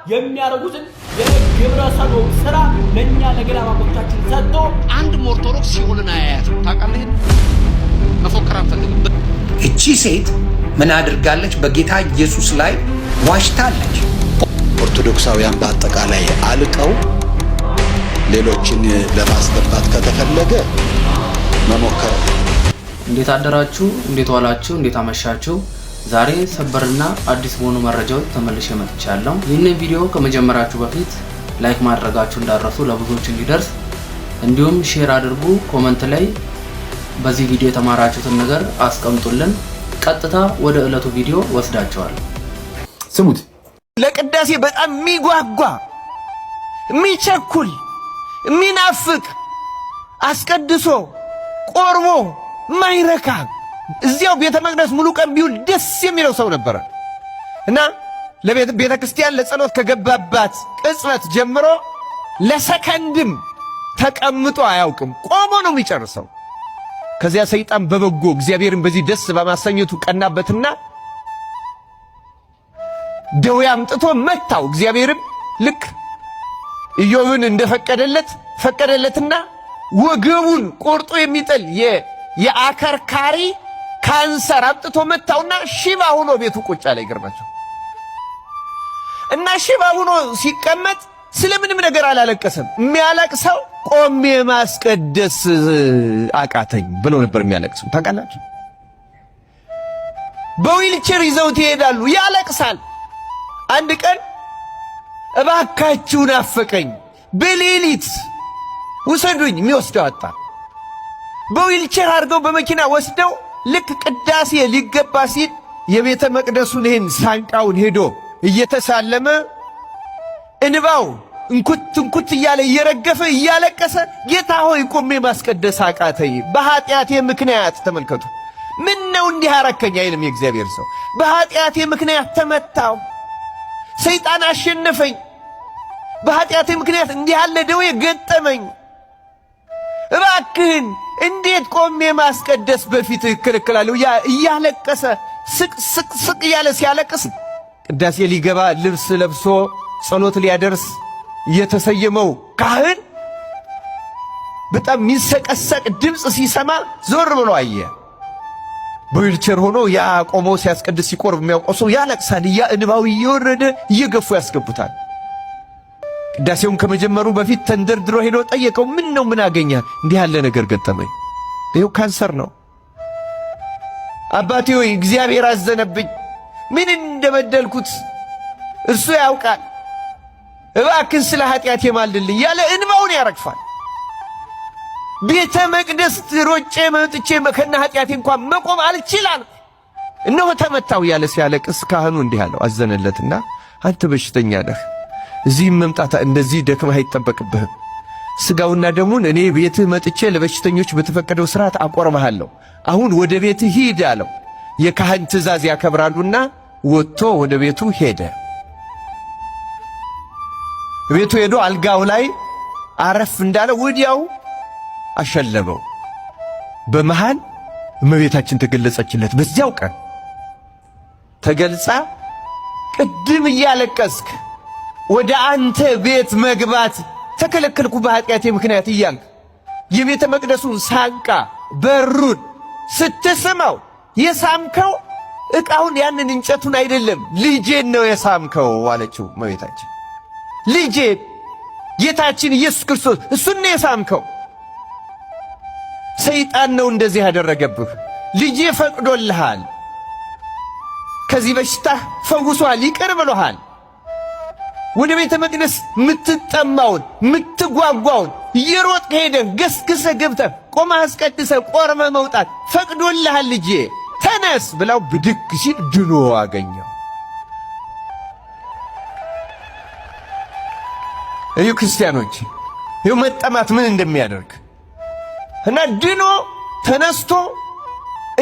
የሚያረጉትን የግብረ ሰዶም ስራ ለኛ ለገላባቶቻችን ሰጥቶ አንድም ኦርቶዶክስ ሲሆንን አያያትም። ታውቃለህ? መፎከር አንፈልግም። እቺ ሴት ምን አድርጋለች? በጌታ ኢየሱስ ላይ ዋሽታለች። ኦርቶዶክሳውያን በአጠቃላይ አልቀው ሌሎችን ለማስገባት ከተፈለገ መሞከር። እንዴት አደራችሁ? እንዴት ዋላችሁ? እንዴት አመሻችሁ? ዛሬ ሰበርና አዲስ በሆኑ መረጃዎች ተመልሼ መጥቻለሁ። ይህንን ቪዲዮ ከመጀመራችሁ በፊት ላይክ ማድረጋችሁ እንዳትረሱ ለብዙዎች እንዲደርስ፣ እንዲሁም ሼር አድርጉ። ኮሜንት ላይ በዚህ ቪዲዮ የተማራችሁትን ነገር አስቀምጡልን። ቀጥታ ወደ ዕለቱ ቪዲዮ ወስዳችኋለሁ። ስሙት። ለቅዳሴ በጣም የሚጓጓ የሚቸኩል የሚናፍቅ አስቀድሶ ቆርቦ ማይረካ እዚያው ቤተ መቅደስ ሙሉ ቀን ቢውል ደስ የሚለው ሰው ነበር እና ለቤተ ክርስቲያን ለጸሎት ከገባባት ቅጽበት ጀምሮ ለሰከንድም ተቀምጦ አያውቅም። ቆሞ ነው የሚጨርሰው። ከዚያ ሰይጣን በበጎ እግዚአብሔርን በዚህ ደስ በማሰኘቱ ቀናበትና ደዌ አምጥቶ መታው። እግዚአብሔርም ልክ ኢዮብን እንደፈቀደለት ፈቀደለትና ወገቡን ቆርጦ የሚጥል የአከርካሪ ካንሰር አምጥቶ መታውና ሽባ ሆኖ ቤቱ ቁጭ አለ። ይገርማቸው እና ሽባ ሆኖ ሲቀመጥ ስለምንም ነገር አላለቀሰም። የሚያለቅሰው ቆሜ ማስቀደስ አቃተኝ ብሎ ነበር የሚያለቅሰው። ታውቃላችሁ? በዊልቸር ይዘውት ይሄዳሉ፣ ያለቅሳል። አንድ ቀን እባካችሁ ናፈቀኝ፣ በሌሊት ውሰዱኝ፣ የሚወስደው አጣ። በዊልቸር አድርገው በመኪና ወስደው ልክ ቅዳሴ ሊገባ ሲል የቤተ መቅደሱን ይህን ሳንቃውን ሄዶ እየተሳለመ እንባው እንኩት እያለ እየረገፈ እያለቀሰ ጌታ ሆይ ቆሜ ማስቀደስ አቃተኝ በኃጢአቴ ምክንያት። ተመልከቱ፣ ምን ነው እንዲህ አረከኝ አይልም የእግዚአብሔር ሰው። በኃጢአቴ ምክንያት ተመታው፣ ሰይጣን አሸነፈኝ፣ በኃጢአቴ ምክንያት እንዲህ ያለ ደዌ ገጠመኝ። እባክህን እንዴት ቆሜ ማስቀደስ በፊት እከለከላለሁ? እያለቀሰ ስቅ እያለ ሲያለቅስ ቅዳሴ ሊገባ ልብስ ለብሶ ጸሎት ሊያደርስ የተሰየመው ካህን በጣም የሚሰቀሰቅ ድምፅ ሲሰማ ዞር ብሎ አየ። በዊልቸር ሆኖ ያ ቆሞ ሲያስቀድስ ሲቆርብ የሚያውቀው ሰው ያለቅሳል። ያ እንባው እየወረደ እየገፉ ያስገቡታል። ቅዳሴውን ከመጀመሩ በፊት ተንደርድሮ ሄዶ ጠየቀው። ምን ነው? ምን አገኘ? እንዲህ ያለ ነገር ገጠመኝ። ይኸው ካንሰር ነው። አባቴ ሆይ እግዚአብሔር አዘነብኝ፣ ምን እንደበደልኩት እርሱ ያውቃል፣ እባክን ስለ ኃጢአቴ ማልልኝ ያለ እንባውን ያረግፋል። ቤተ መቅደስ ሮጬ መጥቼ ከነ ኃጢአቴ እንኳን መቆም አልችላል፣ እነሆ ተመታው ያለ ሲያለቅስ ካህኑ እንዲህ አለው፣ አዘነለትና አንተ በሽተኛ ነህ፣ እዚህም መምጣት እንደዚህ ደክመህ አይጠበቅብህም። ሥጋውና ደሙን እኔ ቤትህ መጥቼ ለበሽተኞች በተፈቀደው ሥርዓት አቆርብሃለሁ። አሁን ወደ ቤትህ ሂድ አለው። የካህን ትእዛዝ ያከብራሉና ወጥቶ ወደ ቤቱ ሄደ። ቤቱ ሄዶ አልጋው ላይ አረፍ እንዳለ ወዲያው አሸለበው። በመሃል እመቤታችን ተገለጸችለት። በዚያው ቀን ተገልጻ ቅድም እያለቀስክ ወደ አንተ ቤት መግባት ተከለከልኩ በኃጢአቴ ምክንያት እያልክ የቤተ መቅደሱን ሳንቃ በሩን ስትስመው የሳምከው ዕቃውን ያንን እንጨቱን አይደለም ልጄን ነው የሳምከው አለችው እመቤታችን። ልጄን ጌታችን ኢየሱስ ክርስቶስ እሱን ነው የሳምከው። ሰይጣን ነው እንደዚህ ያደረገብህ። ልጄ ፈቅዶልሃል፣ ከዚህ በሽታ ፈውሷል፣ ይቅር ብሎሃል። ወደ ቤተ መቅደስ ምትጠማውን ምትጓጓውን እየሮጥክ ሄደህ ገስግሰህ ገብተህ ቆመህ አስቀድሰህ ቆርበህ መውጣት ፈቅዶልሃል ልጄ ተነስ ብላው ብድግ ሲል ድኖ አገኘው። እዩ ክርስቲያኖች፣ እዩ መጠማት ምን እንደሚያደርግ እና ድኖ ተነስቶ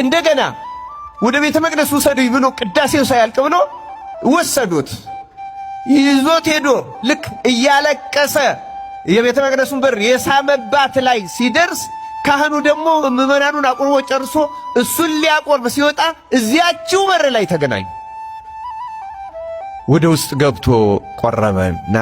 እንደገና ወደ ቤተ መቅደስ ውሰዱኝ ብሎ ቅዳሴው ሳያልቅ ብሎ ወሰዱት። ይዞት ሄዶ ልክ እያለቀሰ የቤተ መቅደሱን በር የሳመባት ላይ ሲደርስ ካህኑ ደግሞ ምዕመናኑን አቁርቦ ጨርሶ እሱን ሊያቆርብ ሲወጣ እዚያችው በር ላይ ተገናኙ። ወደ ውስጥ ገብቶ ቆረበና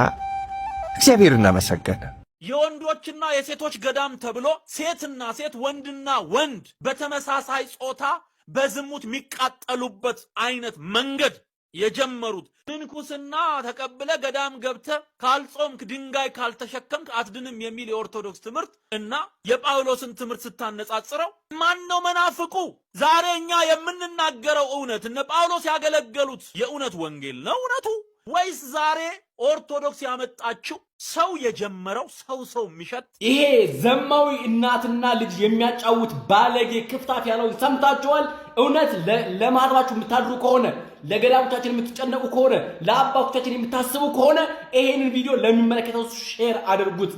እግዚአብሔር እናመሰገነ። የወንዶችና የሴቶች ገዳም ተብሎ ሴትና ሴት ወንድና ወንድ በተመሳሳይ ጾታ በዝሙት የሚቃጠሉበት አይነት መንገድ የጀመሩት ምንኩስና ተቀብለ ገዳም ገብተ ካልጾምክ ድንጋይ ካልተሸከምክ አትድንም የሚል የኦርቶዶክስ ትምህርት እና የጳውሎስን ትምህርት ስታነጻጽረው ማን ነው መናፍቁ? ዛሬ እኛ የምንናገረው እውነት እነ ጳውሎስ ያገለገሉት የእውነት ወንጌል ነው እውነቱ? ወይስ ዛሬ ኦርቶዶክስ ያመጣችው ሰው የጀመረው ሰው የሚሸት ይሄ ዘማዊ እናትና ልጅ የሚያጫውት ባለጌ ክፍታፍ ያለው ሰምታችኋል? እውነት ለማህበራችሁ የምታድሩ ከሆነ ለገዳሞቻችን የምትጨነቁ ከሆነ ለአባቶቻችን የምታስቡ ከሆነ ይሄንን ቪዲዮ ለሚመለከተው ሼር አድርጉት።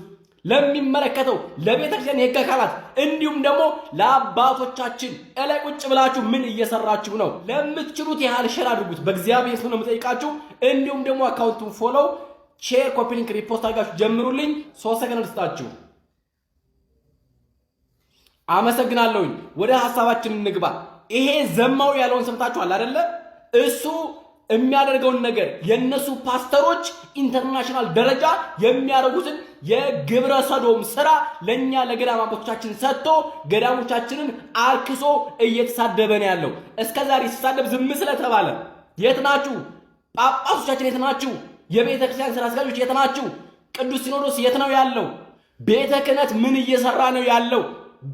ለሚመለከተው ለቤተክርስቲያን የሕግ አካላት እንዲሁም ደግሞ ለአባቶቻችን እላይ ቁጭ ብላችሁ ምን እየሰራችሁ ነው? ለምትችሉት ያህል ሼር አድርጉት። በእግዚአብሔር ስም ነው የምጠይቃችሁ። እንዲሁም ደግሞ አካውንቱን ፎሎው፣ ሼር፣ ኮፒ ሊንክ፣ ሪፖስት አድርጋችሁ ጀምሩልኝ። 3 ሰከንድ ልስጣችሁ። አመሰግናለሁኝ። ወደ ሐሳባችን እንግባ። ይሄ ዘማዊ ያለውን ሰምታችኋል አይደለ? እሱ የሚያደርገውን ነገር የነሱ ፓስተሮች ኢንተርናሽናል ደረጃ የሚያደርጉትን የግብረ ሰዶም ስራ ለኛ ለገዳም አባቶቻችን ሰጥቶ ገዳሞቻችንን አርክሶ እየተሳደበ ነው ያለው። እስከዛሬ ሲሳደብ ዝም ስለተባለ የት ናችሁ? ጳጳሶቻችን የት ናችሁ? የቤተ ክርስቲያን ስራ አስኪያጆች የት ናችሁ? ቅዱስ ሲኖዶስ የት ነው ያለው? ቤተ ክህነት ምን እየሰራ ነው ያለው?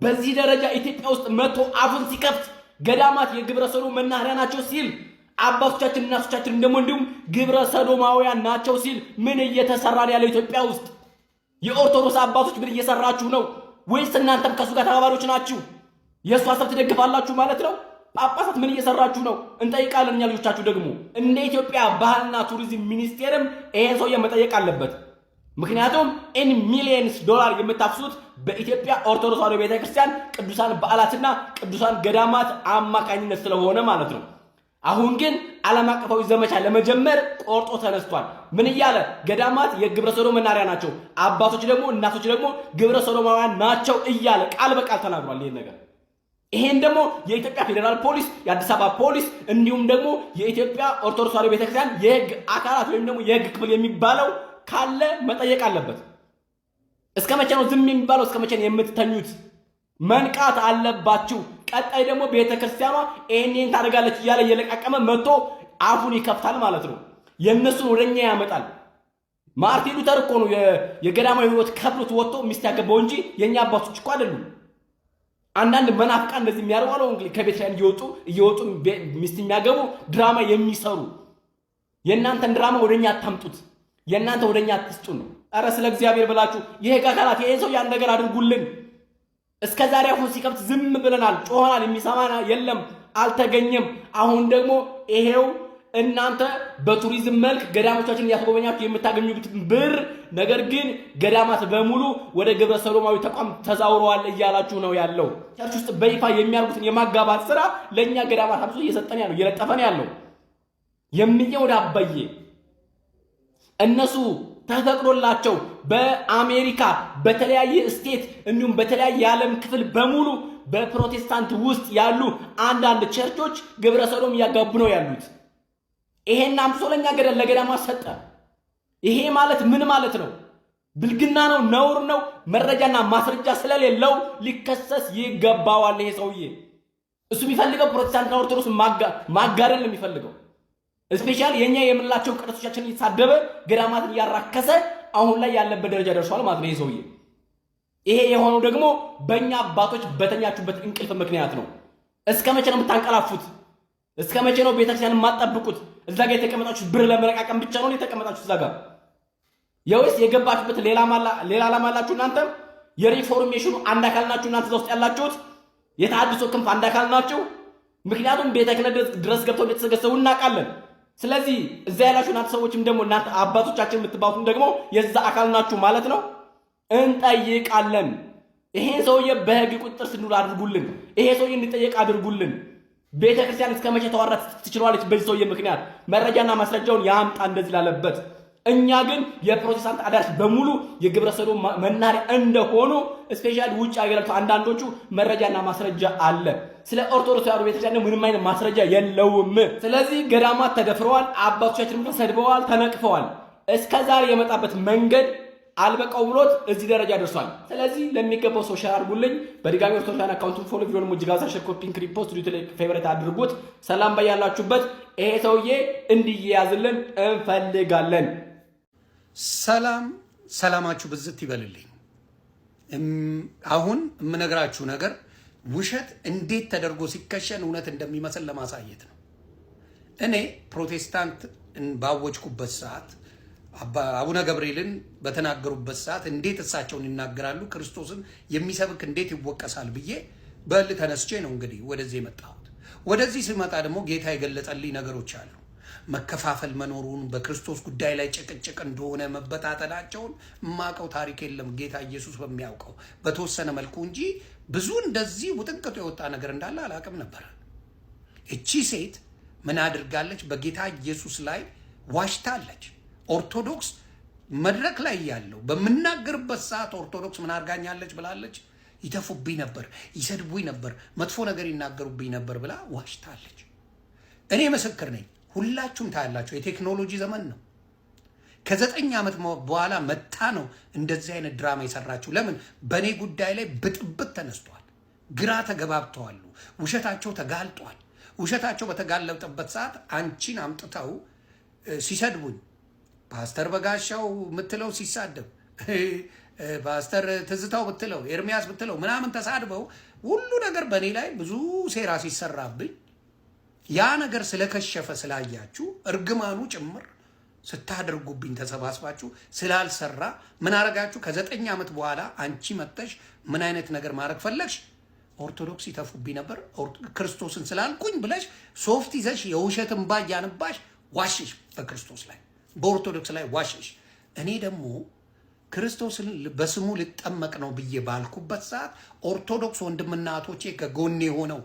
በዚህ ደረጃ ኢትዮጵያ ውስጥ መጥቶ አፉን ሲከፍት ገዳማት የግብረ ሰዶም መናኸሪያ ናቸው ሲል አባቶቻችን እናቶቻችን ደግሞ እንዲሁም ግብረ ሰዶማውያን ናቸው ሲል ምን እየተሰራ ነው ያለው ኢትዮጵያ ውስጥ? የኦርቶዶክስ አባቶች ምን እየሰራችሁ ነው? ወይስ እናንተም ከሱ ጋር ተባባሪዎች ናችሁ? የእሱ ሀሳብ ትደግፋላችሁ ማለት ነው? ጳጳሳት ምን እየሰራችሁ ነው? እንጠይቃለን። እኛ ልጆቻችሁ ደግሞ እንደ ኢትዮጵያ ባህልና ቱሪዝም ሚኒስቴርም ይሄን ሰውዬ መጠየቅ አለበት። ምክንያቱም ኢን ሚሊየንስ ዶላር የምታፍሱት በኢትዮጵያ ኦርቶዶክስ ተዋሕዶ ቤተክርስቲያን ቅዱሳን በዓላትና ቅዱሳን ገዳማት አማካኝነት ስለሆነ ማለት ነው። አሁን ግን ዓለም አቀፋዊ ዘመቻ ለመጀመር ቆርጦ ተነስቷል። ምን እያለ? ገዳማት የግብረ ሰዶም መናኸሪያ ናቸው፣ አባቶች ደግሞ እናቶች ደግሞ ግብረ ሰዶማውያን ናቸው እያለ ቃል በቃል ተናግሯል ይሄን ነገር። ይሄን ደግሞ የኢትዮጵያ ፌዴራል ፖሊስ፣ የአዲስ አበባ ፖሊስ እንዲሁም ደግሞ የኢትዮጵያ ኦርቶዶክስ ተዋሕዶ ቤተክርስቲያን የሕግ አካላት ወይም ደግሞ የሕግ ክፍል የሚባለው ካለ መጠየቅ አለበት። እስከ መቼ ነው ዝም የሚባለው? እስከ መቼ ነው የምትተኙት? መንቃት አለባችሁ። ቀጣይ ደግሞ ቤተክርስቲያኗ ይሄን ታደርጋለች እያለ እየለቃቀመ መጥቶ አፉን ይከፍታል ማለት ነው። የእነሱን ወደኛ ያመጣል። ማርቲን ሉተር እኮ ነው የገዳማዊ ሕይወት ከፍሎት ወጥቶ ሚስት ያገባው እንጂ የኛ አባቶች እኮ አይደሉም። አንዳንድ መናፍቃን እንደዚህ የሚያደርጉ ነው እንግዲህ ከቤተክርስቲያን እየወጡ ሚስት የሚያገቡ ድራማ የሚሰሩ። የእናንተን ድራማ ወደኛ አታምጡት። የእናንተ ወደኛ አትስጡን። ኧረ ስለ እግዚአብሔር ብላችሁ የሕግ አካላት ይሄን ሰው ያን ነገር አድርጉልን። እስከ ዛሬ አፉን ሲከፍት ዝም ብለናል፣ ጮኸናል፣ የሚሰማና የለም፣ አልተገኘም። አሁን ደግሞ ይሄው እናንተ በቱሪዝም መልክ ገዳሞቻችን እያስጎበኛችሁ የምታገኙት ብር፣ ነገር ግን ገዳማት በሙሉ ወደ ግብረ ሰዶማዊ ተቋም ተዛውረዋል እያላችሁ ነው ያለው። ቸርች ውስጥ በይፋ የሚያርጉትን የማጋባት ስራ ለእኛ ገዳማት አብሶ እየሰጠን ያለው እየለጠፈን ያለው የሚኘ ወደ አባዬ እነሱ ተፈቅዶላቸው በአሜሪካ በተለያየ ስቴት እንዲሁም በተለያየ የዓለም ክፍል በሙሉ በፕሮቴስታንት ውስጥ ያሉ አንዳንድ ቸርቾች ግብረ ሰዶም እያጋቡ ነው ያሉት። ይሄን አምጥቶ ለኛ ለገዳማ ሰጠ። ይሄ ማለት ምን ማለት ነው? ብልግና ነው፣ ነውር ነው። መረጃና ማስረጃ ስለሌለው ሊከሰስ ይገባዋል ይሄ ሰውዬ። እሱ የሚፈልገው ፕሮቴስታንትና ኦርቶዶክስ ማጋደል ነው የሚፈልገው። ስፔሻሊ የኛ የምንላቸው ቅዱሳችን እየተሳደበ ገዳማትን እያራከሰ አሁን ላይ ያለበት ደረጃ ደርሷል ማለት ነው ይሄ ሰውዬ። ይሄ የሆነው ደግሞ በእኛ አባቶች በተኛችሁበት እንቅልፍ ምክንያት ነው። እስከ መቼ ነው የምታንቀላፉት? እስከ መቼ ነው ቤተክርስቲያንን የማትጠብቁት? እዛ ጋር የተቀመጣችሁት ብር ለመረቃቀም ብቻ ነው የተቀመጣችሁት እዛ ጋር? የወይስ የገባችሁበት ሌላ ዓላማ አላችሁ? እናንተም የሪፎርሜሽኑ አንድ አካል ናችሁ። እናንተ እዛ ውስጥ ያላችሁት የተሐድሶ ክንፍ አንድ አካል ናችሁ። ምክንያቱም ቤተ ክህነት ድረስ ገብተው እንደተሰገሰቡ እናውቃለን። ስለዚህ እዛ ያላችሁ እናንተ ሰዎችም ደግሞ እናንተ አባቶቻችን የምትባሉትም ደግሞ የዛ አካል ናችሁ ማለት ነው። እንጠይቃለን። ይሄን ሰውዬ በሕግ ቁጥጥር ስር እንዲውል አድርጉልን። ይሄ ሰውዬ እንዲጠየቅ አድርጉልን። ቤተክርስቲያን እስከ መቼ ተዋራት ትችላለች? በዚህ ሰውዬ ምክንያት መረጃና ማስረጃውን ያምጣ እንደዚህ ላለበት። እኛ ግን የፕሮቴስታንት አዳራሽ በሙሉ የግብረ ሰዶም መናኸሪያ እንደሆኑ ስፔሻሊ ውጭ ሀገራት አንዳንዶቹ መረጃና ማስረጃ አለ። ስለ ኦርቶዶክስ ተዋሕዶ ቤተክርስቲያን ምንም አይነት ማስረጃ የለውም። ስለዚህ ገዳማት ተደፍረዋል፣ አባቶቻችንም ተሰድበዋል፣ ተነቅፈዋል። እስከዛሬ የመጣበት መንገድ አልበቃው ብሎት እዚህ ደረጃ ደርሷል። ስለዚህ ለሚገባው ሰው ሼር አድርጉልኝ። በድጋሚ ኦርቶዶክስ አካውንቱን ፎሎ ቪዲዮን ሙጅጋዛ ሼር ኮፒንግ ሪፖስት ዲዩቲ ላይ ፌቨሪት አድርጉት። ሰላም በያላችሁበት። ይሄ ሰውዬ እንዲያዝልን እንፈልጋለን። ሰላማችሁ ብዝት ይበልልኝ። አሁን የምነግራችሁ ነገር ውሸት እንዴት ተደርጎ ሲከሸን እውነት እንደሚመስል ለማሳየት ነው። እኔ ፕሮቴስታንት ባወጅኩበት ሰዓት አቡነ ገብርኤልን በተናገሩበት ሰዓት እንዴት እሳቸውን ይናገራሉ፣ ክርስቶስን የሚሰብክ እንዴት ይወቀሳል ብዬ በል ተነስቼ ነው እንግዲህ ወደዚህ የመጣሁት። ወደዚህ ስመጣ ደግሞ ጌታ የገለጸልኝ ነገሮች አሉ። መከፋፈል መኖሩን፣ በክርስቶስ ጉዳይ ላይ ጭቅጭቅ እንደሆነ መበታተናቸውን የማውቀው ታሪክ የለም ጌታ ኢየሱስ በሚያውቀው በተወሰነ መልኩ እንጂ ብዙ እንደዚህ ውጥንቅጡ የወጣ ነገር እንዳለ አላውቅም ነበር። እቺ ሴት ምን አድርጋለች? በጌታ ኢየሱስ ላይ ዋሽታለች። ኦርቶዶክስ መድረክ ላይ ያለው በምናገርበት ሰዓት ኦርቶዶክስ ምን አድርጋኛለች ብላለች? ይተፉብኝ ነበር፣ ይሰድቡኝ ነበር፣ መጥፎ ነገር ይናገሩብኝ ነበር ብላ ዋሽታለች። እኔ ምስክር ነኝ። ሁላችሁም ታያላችሁ። የቴክኖሎጂ ዘመን ነው። ከ9 ዓመት በኋላ መታ ነው እንደዚህ አይነት ድራማ የሰራችሁ። ለምን? በእኔ ጉዳይ ላይ ብጥብጥ ተነስቷል። ግራ ተገባብተዋል። ውሸታቸው ተጋልጧል። ውሸታቸው በተጋለጠበት ሰዓት አንቺን አምጥተው ሲሰድቡኝ፣ ፓስተር በጋሻው ምትለው ሲሳደብ፣ ፓስተር ትዝታው ብትለው፣ ኤርሚያስ ብትለው ምናምን ተሳድበው ሁሉ ነገር በእኔ ላይ ብዙ ሴራ ሲሰራብኝ ያ ነገር ስለከሸፈ ስላያችሁ እርግማኑ ጭምር ስታደርጉብኝ ተሰባስባችሁ ስላልሰራ ምን አረጋችሁ? ከ9 ዓመት በኋላ አንቺ መጥተሽ ምን አይነት ነገር ማድረግ ፈለግሽ? ኦርቶዶክስ ይተፉብኝ ነበር ክርስቶስን ስላልኩኝ ብለሽ ሶፍት ይዘሽ የውሸት እንባ እያነባሽ ዋሽሽ። በክርስቶስ ላይ በኦርቶዶክስ ላይ ዋሽሽ። እኔ ደግሞ ክርስቶስን በስሙ ልጠመቅ ነው ብዬ ባልኩበት ሰዓት ኦርቶዶክስ ወንድምና እህቶቼ ከጎኔ ሆነው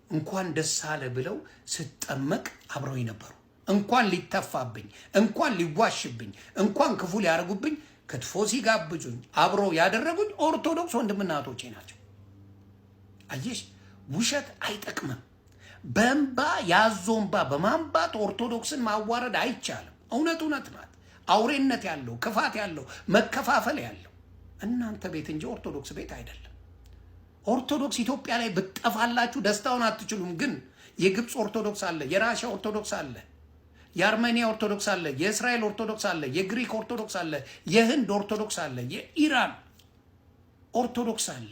እንኳን ደስ አለ ብለው ስጠመቅ አብረው ነበሩ። እንኳን ሊተፋብኝ፣ እንኳን ሊዋሽብኝ፣ እንኳን ክፉ ሊያደርጉብኝ ክትፎ ሲጋብዙኝ አብረው ያደረጉኝ ኦርቶዶክስ ወንድምና እህቶቼ ናቸው። አየሽ፣ ውሸት አይጠቅምም። በእንባ ያዞ እንባ በማንባት ኦርቶዶክስን ማዋረድ አይቻልም። እውነት እውነት ናት። አውሬነት ያለው ክፋት ያለው መከፋፈል ያለው እናንተ ቤት እንጂ ኦርቶዶክስ ቤት አይደለም። ኦርቶዶክስ ኢትዮጵያ ላይ ብትጠፋላችሁ ደስታውን አትችሉም። ግን የግብፅ ኦርቶዶክስ አለ፣ የራሽያ ኦርቶዶክስ አለ፣ የአርሜኒያ ኦርቶዶክስ አለ፣ የእስራኤል ኦርቶዶክስ አለ፣ የግሪክ ኦርቶዶክስ አለ፣ የህንድ ኦርቶዶክስ አለ፣ የኢራን ኦርቶዶክስ አለ።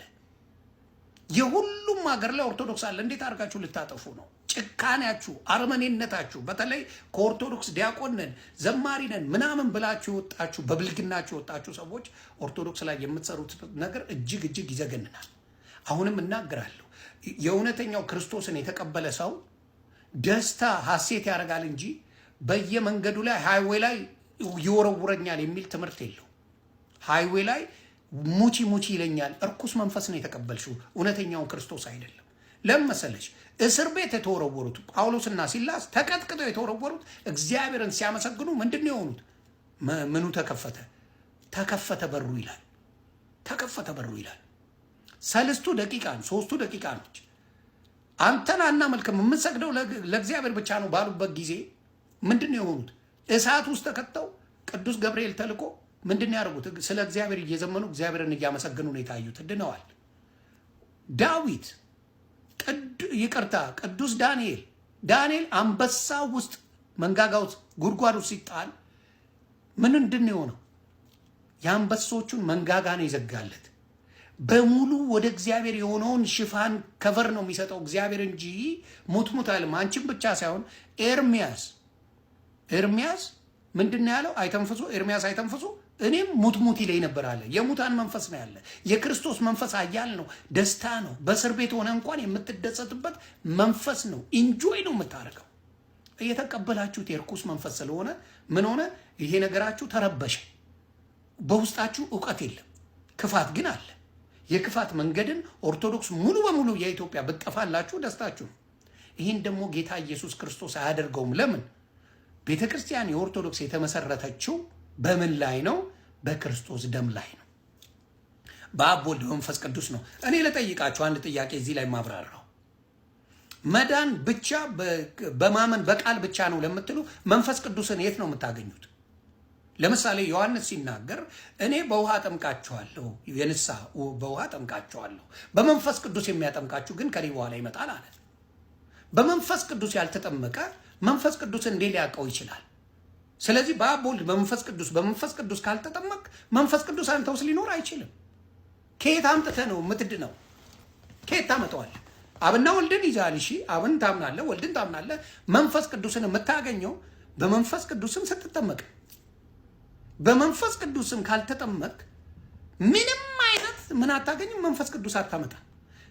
የሁሉም ሀገር ላይ ኦርቶዶክስ አለ። እንዴት አድርጋችሁ ልታጠፉ ነው? ጭካኔያችሁ፣ አርመኔነታችሁ፣ በተለይ ከኦርቶዶክስ ዲያቆን ነን ዘማሪ ነን ምናምን ብላችሁ የወጣችሁ በብልግናችሁ የወጣችሁ ሰዎች ኦርቶዶክስ ላይ የምትሰሩት ነገር እጅግ እጅግ ይዘገንናል። አሁንም እናገራለሁ፣ የእውነተኛው ክርስቶስን የተቀበለ ሰው ደስታ ሐሴት ያደርጋል እንጂ በየመንገዱ ላይ ሃይዌይ ላይ ይወረውረኛል የሚል ትምህርት የለው። ሃይዌይ ላይ ሙቺ ሙቺ ይለኛል። እርኩስ መንፈስ ነው የተቀበልሽው፣ እውነተኛውን ክርስቶስ አይደለም። ለምን መሰለሽ? እስር ቤት የተወረወሩት ጳውሎስና ሲላስ ተቀጥቅጠው የተወረወሩት እግዚአብሔርን ሲያመሰግኑ ምንድን ነው የሆኑት? ምኑ ተከፈተ? ተከፈተ በሩ ይላል። ተከፈተ በሩ ይላል። 3 ደቂቃ ነው፣ 3 ደቂቃ ነች። አንተን አናመልክም የምንሰግደው ለእግዚአብሔር ብቻ ነው ባሉበት ጊዜ ምንድን ነው የሆኑት? እሳት ውስጥ ተከተው ቅዱስ ገብርኤል ተልኮ ምንድን ነው ያደርጉት? ስለ እግዚአብሔር እየዘመኑ እግዚአብሔርን እያመሰገኑ ነው የታዩት። ድነዋል። ዳዊት ቅዱስ ዳንኤል አንበሳ ውስጥ መንጋጋ ውስጥ ጉድጓድ ውስጥ ሲጣል ምንድን ነው የሆነው? የአንበሶቹን መንጋጋ ነው የዘጋለት። በሙሉ ወደ እግዚአብሔር የሆነውን ሽፋን ከቨር ነው የሚሰጠው እግዚአብሔር እንጂ ሙትሙት አይልም። አንቺን ብቻ ሳይሆን ኤርሚያስ ምንድን ነው ያለው? አይተንፍሱ፣ ኤርሚያስ አይተንፍሱ፣ እኔም ሙትሙት ይለኝ ነበር አለ። የሙታን መንፈስ ነው ያለ። የክርስቶስ መንፈስ አያል ነው፣ ደስታ ነው። በእስር ቤት ሆነ እንኳን የምትደሰትበት መንፈስ ነው። ኢንጆይ ነው የምታደርገው። እየተቀበላችሁት የርኩስ መንፈስ ስለሆነ ምን ሆነ? ይሄ ነገራችሁ ተረበሸ። በውስጣችሁ እውቀት የለም፣ ክፋት ግን አለ። የክፋት መንገድን ኦርቶዶክስ ሙሉ በሙሉ የኢትዮጵያ ብትጠፋላችሁ ደስታችሁ ነው። ይህን ደግሞ ጌታ ኢየሱስ ክርስቶስ አያደርገውም። ለምን? ቤተክርስቲያን የኦርቶዶክስ የተመሰረተችው በምን ላይ ነው? በክርስቶስ ደም ላይ ነው። በአብ ወልድ በመንፈስ ቅዱስ ነው። እኔ ልጠይቃችሁ አንድ ጥያቄ እዚህ ላይ ማብራራው። መዳን ብቻ በማመን በቃል ብቻ ነው ለምትሉ መንፈስ ቅዱስን የት ነው የምታገኙት? ለምሳሌ ዮሐንስ ሲናገር እኔ በውሃ ጠምቃችኋለሁ፣ የንስሐ በውሃ ጠምቃችኋለሁ፣ በመንፈስ ቅዱስ የሚያጠምቃችሁ ግን ከኔ በኋላ ይመጣል አለ። በመንፈስ ቅዱስ ያልተጠመቀ መንፈስ ቅዱስን እንዴት ሊያውቀው ይችላል? ስለዚህ በአብ ወልድ በመንፈስ ቅዱስ ካልተጠመቅ መንፈስ ቅዱስ አንተ ውስጥ ሊኖር አይችልም። ከየት አምጥተህ ነው የምትድነው? ከየት ታመጣዋለህ? አብና ወልድን ይዛል። እሺ አብን ታምናለህ፣ ወልድን ታምናለህ። መንፈስ ቅዱስን የምታገኘው በመንፈስ ቅዱስም ስትጠመቅ። በመንፈስ ቅዱስም ካልተጠመቅ ምንም አይነት ምን አታገኝም፣ መንፈስ ቅዱስ አታመጣ።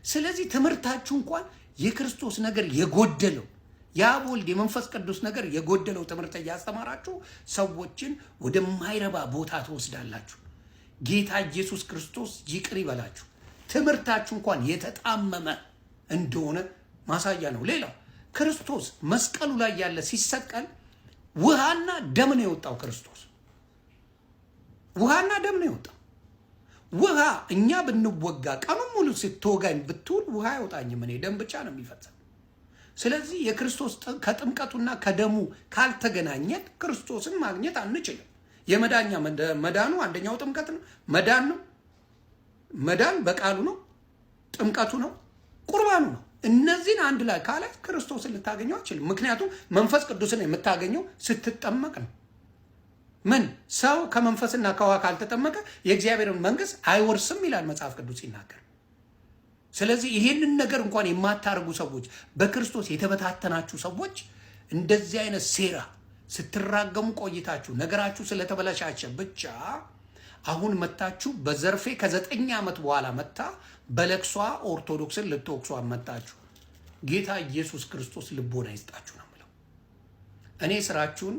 ስለዚህ ትምህርታችሁ እንኳን የክርስቶስ ነገር የጎደለው የአብ ወልድ የመንፈስ ቅዱስ ነገር የጎደለው ትምህርት እያስተማራችሁ ሰዎችን ወደማይረባ ቦታ ትወስዳላችሁ። ጌታ ኢየሱስ ክርስቶስ ይቅር ይበላችሁ። ትምህርታችሁ እንኳን የተጣመመ እንደሆነ ማሳያ ነው። ሌላው ክርስቶስ መስቀሉ ላይ ያለ ሲሰቀል ውሃና ደም ነው የወጣው። ክርስቶስ ውሃና ደም ነው የወጣው። ውሃ እኛ ብንወጋ ቀኑን ሙሉ ስትወጋኝ ብትውል ውሃ አይወጣኝም፣ እኔ ደም ብቻ ነው የሚፈጸም። ስለዚህ የክርስቶስ ከጥምቀቱና ከደሙ ካልተገናኘን ክርስቶስን ማግኘት አንችልም። የመዳኛ መዳኑ አንደኛው ጥምቀት ነው፣ መዳን ነው። መዳን በቃሉ ነው፣ ጥምቀቱ ነው፣ ቁርባኑ ነው። እነዚህን አንድ ላይ ካለ ክርስቶስን ልታገኘው አትችልም። ምክንያቱም መንፈስ ቅዱስን የምታገኘው ስትጠመቅ ነው። ምን ሰው ከመንፈስና ከውሃ ካልተጠመቀ የእግዚአብሔርን መንግስት አይወርስም ይላል መጽሐፍ ቅዱስ ሲናገር። ስለዚህ ይሄንን ነገር እንኳን የማታርጉ ሰዎች፣ በክርስቶስ የተበታተናችሁ ሰዎች እንደዚህ አይነት ሴራ ስትራገሙ ቆይታችሁ ነገራችሁ ስለተበላሻቸ ብቻ አሁን መታችሁ በዘርፌ ከ9 ዓመት በኋላ መታ በለቅሷ ኦርቶዶክስን ልትወቅሷ መጣችሁ። ጌታ ኢየሱስ ክርስቶስ ልቦና ይስጣችሁ ነው የምለው። እኔ ስራችሁን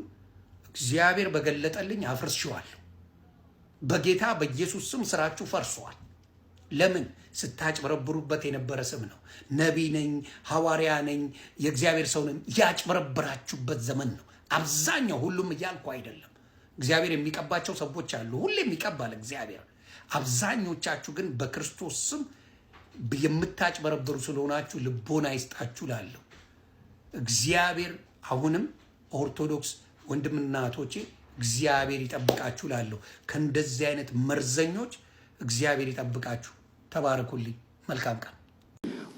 እግዚአብሔር በገለጠልኝ አፍርሼዋለሁ። በጌታ በኢየሱስ ስም ስራችሁ ፈርሷል። ለምን? ስታጭበረብሩበት የነበረ ስም ነው። ነቢይ ነኝ፣ ሐዋርያ ነኝ፣ የእግዚአብሔር ሰው ነኝ ያጭበረብራችሁበት ዘመን ነው። አብዛኛው ሁሉም እያልኩ አይደለም። እግዚአብሔር የሚቀባቸው ሰዎች አሉ፣ ሁሌም ይቀባል እግዚአብሔር። አብዛኞቻችሁ ግን በክርስቶስ ስም የምታጭበረብሩ ስለሆናችሁ ልቦና ይስጣችሁ ላለሁ እግዚአብሔር። አሁንም ኦርቶዶክስ ወንድምና እህቶቼ እግዚአብሔር ይጠብቃችሁ ላለሁ ከእንደዚህ አይነት መርዘኞች እግዚአብሔር ይጠብቃችሁ። ተባረኩልኝ። መልካም ቀን።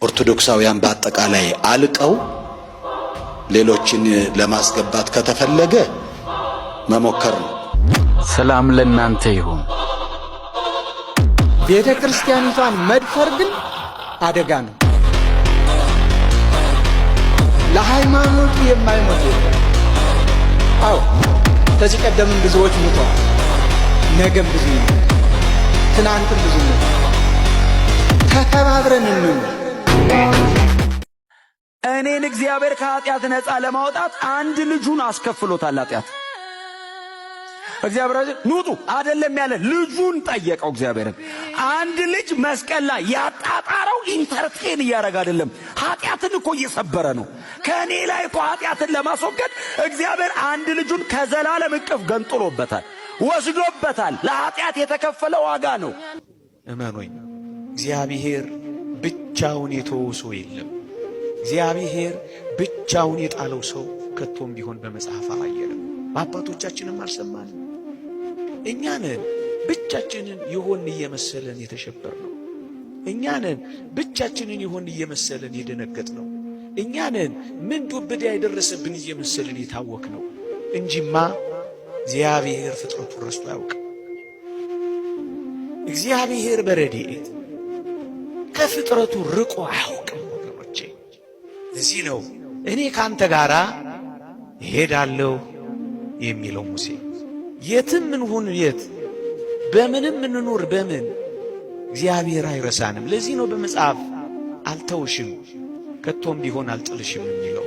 ኦርቶዶክሳውያን በአጠቃላይ አልቀው ሌሎችን ለማስገባት ከተፈለገ መሞከር ነው። ሰላም ለእናንተ ይሁን። ቤተ ክርስቲያኒቷን መድፈር ግን አደጋ ነው። ለሃይማኖቱ የማይሞት የለም። አዎ ከዚህ ቀደምም ብዙዎች ሞተዋል። ነገም ብዙ ነው፣ ትናንትም ብዙ ነው። ተከባብረን እንኑር። እኔን እግዚአብሔር ከኃጢአት ነፃ ለማውጣት አንድ ልጁን አስከፍሎታል። ኃጢአት እግዚአብሔር ንውጡ አይደለም ያለ ልጁን ጠየቀው። እግዚአብሔርን አንድ ልጅ መስቀል ላይ ያጣጣረው ኢንተርቴን እያደረገ አይደለም፣ ኃጢአትን እኮ እየሰበረ ነው። ከእኔ ላይ እኮ ኃጢአትን ለማስወገድ እግዚአብሔር አንድ ልጁን ከዘላለም እቅፍ ገንጥሎበታል፣ ወስዶበታል። ለኃጢአት የተከፈለ ዋጋ ነው። እመኖኝ፣ እግዚአብሔር ብቻውን የተወው ሰው የለም። እግዚአብሔር ብቻውን የጣለው ሰው ከቶም ቢሆን በመጽሐፍ አላየንም፣ በአባቶቻችንም አልሰማንም። እኛንን ብቻችንን ይሆን እየመሰለን የተሸበርነው፣ እኛንን ብቻችንን ይሆን እየመሰለን የደነገጥነው፣ እኛንን ምን ዱብዳ የደረሰብን እየመሰለን የታወክነው እንጂማ እግዚአብሔር ፍጥረቱን ረስቶ አያውቅም። እግዚአብሔር በረድኤት ከፍጥረቱ ርቆ አያውቅም ወገኖቼ። እዚህ ነው እኔ ካንተ ጋራ እሄዳለሁ የሚለው ሙሴ። የትም እንሁን የት፣ በምንም እንኑር በምን እግዚአብሔር አይረሳንም። ለዚህ ነው በመጽሐፍ አልተውሽም ከቶም ቢሆን አልጥልሽም የሚለው።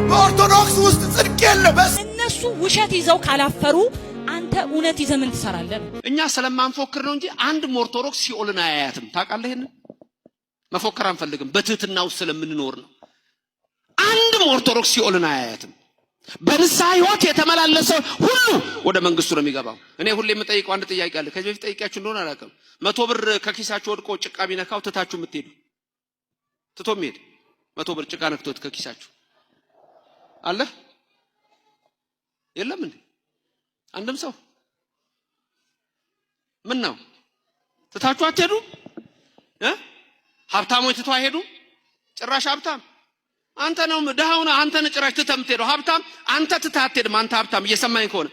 በኦርቶዶክስ ውስጥ ጽድቅ የለም። እነሱ ውሸት ይዘው ካላፈሩ አንተ እውነት ይዘህ ምን ትሰራለህ? እኛ ስለማንፎክር ነው እንጂ አንድም ኦርቶዶክስ ሲኦልን አያያትም። ታውቃለህ? ይሄን መፎከር አንፈልግም፣ በትህትና ውስጥ ስለምንኖር ነው። አንድም ኦርቶዶክስ ሲኦልን አያያትም። በንስሐ ሕይወት የተመላለሰ ሁሉ ወደ መንግስቱ ነው የሚገባው። እኔ ሁሌ የምጠይቀው አንድ ጥያቄ አለ። ከዚህ በፊት ጠይቂያችሁ እንደሆነ አላውቅም። 100 ብር ከኪሳችሁ ወድቆ ጭቃ ቢነካው ትታችሁ የምትሄዱ ትቶ የሚሄድ 100 ብር ጭቃ ነክቶት ከኪሳችሁ አለ የለም እንዴ? አንድም ሰው ምን ነው ትታችሁ አትሄዱ? ሀብታሞች ትቶ አይሄዱ? ጭራሽ ሀብታም አንተ ነው ደሃውና አንተ ነው ጭራሽ ትተህ የምትሄደው። ሀብታም አንተ ትተህ አትሄድም። አንተ ሀብታም እየሰማኝ ከሆነ